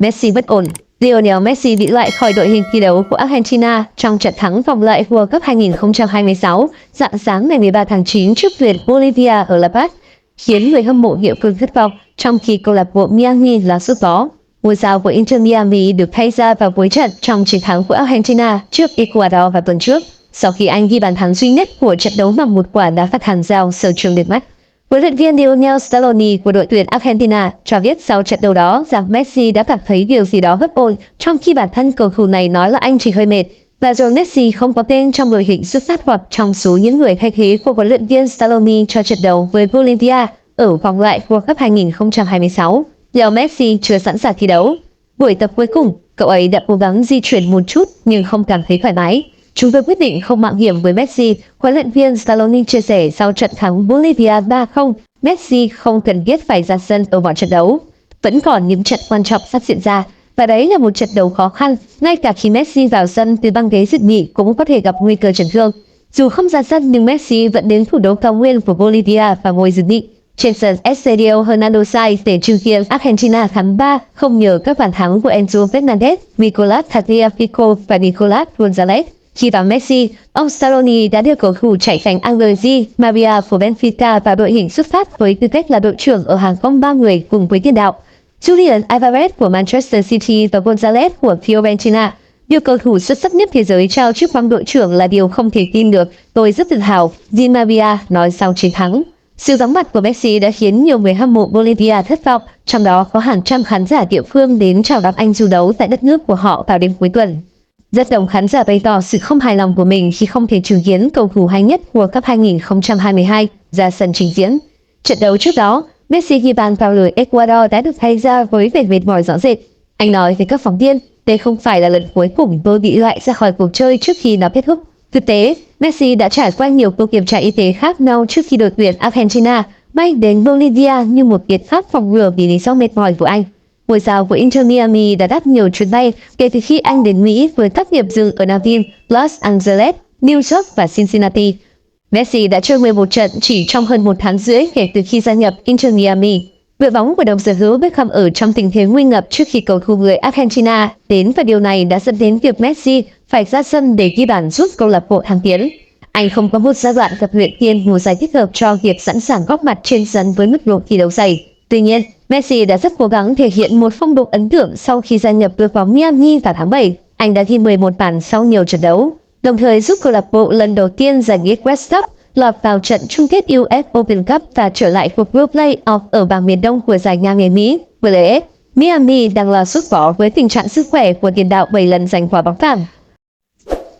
Messi bất ổn. Lionel Messi bị loại khỏi đội hình thi đấu của Argentina trong trận thắng vòng loại World Cup 2026 rạng sáng ngày 13 tháng 9 trước tuyển Bolivia ở La Paz, khiến người hâm mộ địa phương thất vọng, trong khi câu lạc bộ Miami là sút gió. Ngôi sao của Inter Miami được thay ra vào cuối trận trong chiến thắng của Argentina trước Ecuador vào tuần trước, sau khi anh ghi bàn thắng duy nhất của trận đấu bằng một quả đá phạt hàng rào sờ trường đẹp mắt. Huấn luyện viên Lionel Scaloni của đội tuyển Argentina cho biết sau trận đấu đó rằng Messi đã cảm thấy điều gì đó bất ổn, trong khi bản thân cầu thủ này nói là anh chỉ hơi mệt, và rồi Messi không có tên trong đội hình xuất phát hoặc trong số những người thay thế của huấn luyện viên Scaloni cho trận đấu với Bolivia ở vòng loại World Cup 2026. Leo Messi chưa sẵn sàng thi đấu. Buổi tập cuối cùng, cậu ấy đã cố gắng di chuyển một chút nhưng không cảm thấy thoải mái. Chúng tôi quyết định không mạo hiểm với Messi, huấn luyện viên Scaloni chia sẻ sau trận thắng Bolivia 3-0. Messi không cần thiết phải ra sân ở mọi trận đấu. Vẫn còn những trận quan trọng sắp diễn ra, và đấy là một trận đấu khó khăn. Ngay cả khi Messi vào sân từ băng ghế dự bị cũng có thể gặp nguy cơ chấn thương. Dù không ra sân nhưng Messi vẫn đến thủ đô cao nguyên của Bolivia và ngồi dự bị trên sân Estadio Hernando Sáenz để chứng kiến Argentina thắng 3-0 nhờ các bàn thắng của Enzo Fernandez, Nicolás Tagliafico và Nicolás González. Khi vào Messi, ông Scaloni đã đưa cầu thủ chạy cánh Angel Maria của Benfica vào đội hình xuất phát với tư cách là đội trưởng ở hàng công 3 người cùng với tiền đạo Julian Alvarez của Manchester City và González của Fiorentina. Điều cầu thủ xuất sắc nhất thế giới trao chức bằng đội trưởng là điều không thể tin được. Tôi rất tự hào, Di Maria nói sau chiến thắng. Sự vắng mặt của Messi đã khiến nhiều người hâm mộ Bolivia thất vọng, trong đó có hàng trăm khán giả địa phương đến chào đón anh du đấu tại đất nước của họ vào đêm cuối tuần. Rất đông khán giả bày tỏ sự không hài lòng của mình khi không thể chứng kiến cầu thủ hay nhất World Cup 2022 ra sân trình diễn. Trận đấu trước đó, Messi ghi bàn vào lưới Ecuador đã được thay ra với vẻ mệt mỏi rõ rệt. Anh nói với các phóng viên, đây không phải là lần cuối cùng tôi bị loại ra khỏi cuộc chơi trước khi nó kết thúc. Thực tế, Messi đã trải qua nhiều cuộc kiểm tra y tế khác nhau trước khi đội tuyển Argentina bay đến Bolivia như một biện pháp phòng ngừa vì lý do mệt mỏi của anh. Ngôi sao của Inter Miami đã đáp nhiều chuyến bay kể từ khi anh đến Mỹ với các điểm dừng ở Nashville, Los Angeles, New York và Cincinnati. Messi đã chơi 11 trận chỉ trong hơn một tháng rưỡi kể từ khi gia nhập Inter Miami. Đội bóng của đồng sở hữu Beckham ở trong tình thế nguy ngập trước khi cầu thủ người Argentina đến, và điều này đã dẫn đến việc Messi phải ra sân để ghi bàn giúp câu lạc bộ thăng tiến. Anh không có một giai đoạn tập luyện kiên mùa giải thích hợp cho việc sẵn sàng góp mặt trên sân với mức độ thi đấu dày. Tuy nhiên, Messi đã rất cố gắng thể hiện một phong độ ấn tượng sau khi gia nhập đội bóng Miami vào tháng 7. Anh đã ghi 11 bàn sau nhiều trận đấu, đồng thời giúp câu lạc bộ lần đầu tiên giành League West Cup, lọt vào trận chung kết US Open Cup và trở lại cuộc group play-off ở bảng miền Đông của giải Ngang nghề Mỹ. Với lẽ, Miami đang là sút vó với tình trạng sức khỏe của tiền đạo 7 lần giành quả bóng vàng.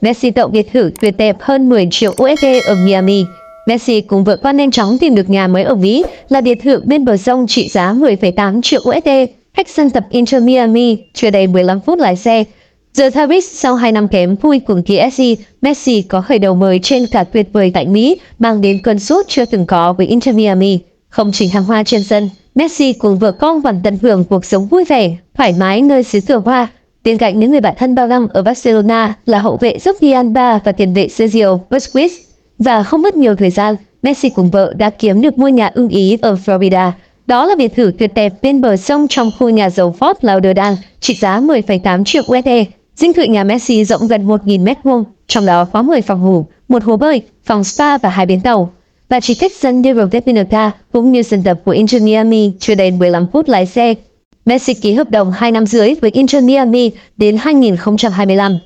Messi tậu biệt thự tuyệt đẹp hơn 10 triệu USD ở Miami. Messi cùng vợ con nhanh chóng tìm được nhà mới ở Mỹ là biệt thự bên bờ sông trị giá 10,8 triệu USD, cách sân tập Inter Miami chưa đầy 15 phút lái xe. Giờ Paris sau 2 năm kém vui cùng PSG, Messi có khởi đầu mới trên cả tuyệt vời tại Mỹ, mang đến cơn sốt chưa từng có với Inter Miami. Không chỉ thăng hoa trên sân, Messi cùng vợ con còn tận hưởng cuộc sống vui vẻ, thoải mái nơi xứ sở hoa. Bên cạnh những người bạn thân bao năm ở Barcelona là hậu vệ Jordi Alba và tiền vệ Sergio Busquets. Và không mất nhiều thời gian, Messi cùng vợ đã kiếm được ngôi nhà ưng ý ở Florida. Đó là biệt thự tuyệt đẹp bên bờ sông trong khu nhà giàu Fort Lauderdale, trị giá 10,8 triệu USD. Dinh thự nhà Messi rộng gần 1.000 m², trong đó có 10 phòng ngủ, một hồ bơi, phòng spa và 2 bến tàu. Và chỉ cách sân Diego de Pinoca cũng như sân tập của Inter Miami chưa đầy 15 phút lái xe. Messi ký hợp đồng 2 năm rưỡi với Inter Miami đến 2025.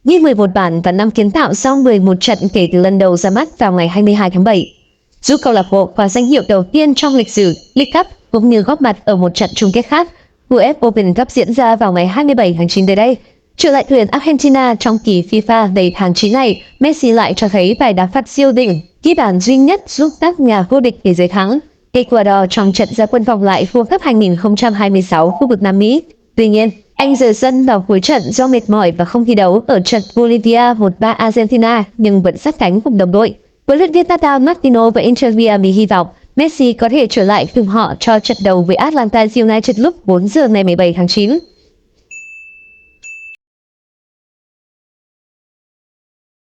Ghi 11 bàn và 5 kiến tạo sau 11 trận kể từ lần đầu ra mắt vào ngày 22 tháng 7. Giúp câu lạc bộ có danh hiệu đầu tiên trong lịch sử League Cup cũng như góp mặt ở một trận chung kết khác. US Open Cup diễn ra vào ngày 27 tháng 9 tới đây. Trở lại tuyển Argentina trong kỳ FIFA đầy tháng 9 này, Messi lại cho thấy bài đá phạt siêu đỉnh, ghi bàn duy nhất giúp các nhà vô địch thế giới thắng Ecuador trong trận ra quân vòng lại World Cup 2026 khu vực Nam Mỹ. Tuy nhiên, anh rời sân vào cuối trận do mệt mỏi và không thi đấu ở trận Bolivia 1-3 Argentina, nhưng vẫn sát cánh cùng đồng đội. Huấn luyện viên Tata Martino và Inter Miami hy vọng Messi có thể trở lại cùng họ cho trận đấu với Atlanta United lúc 4 giờ ngày 17 tháng 9.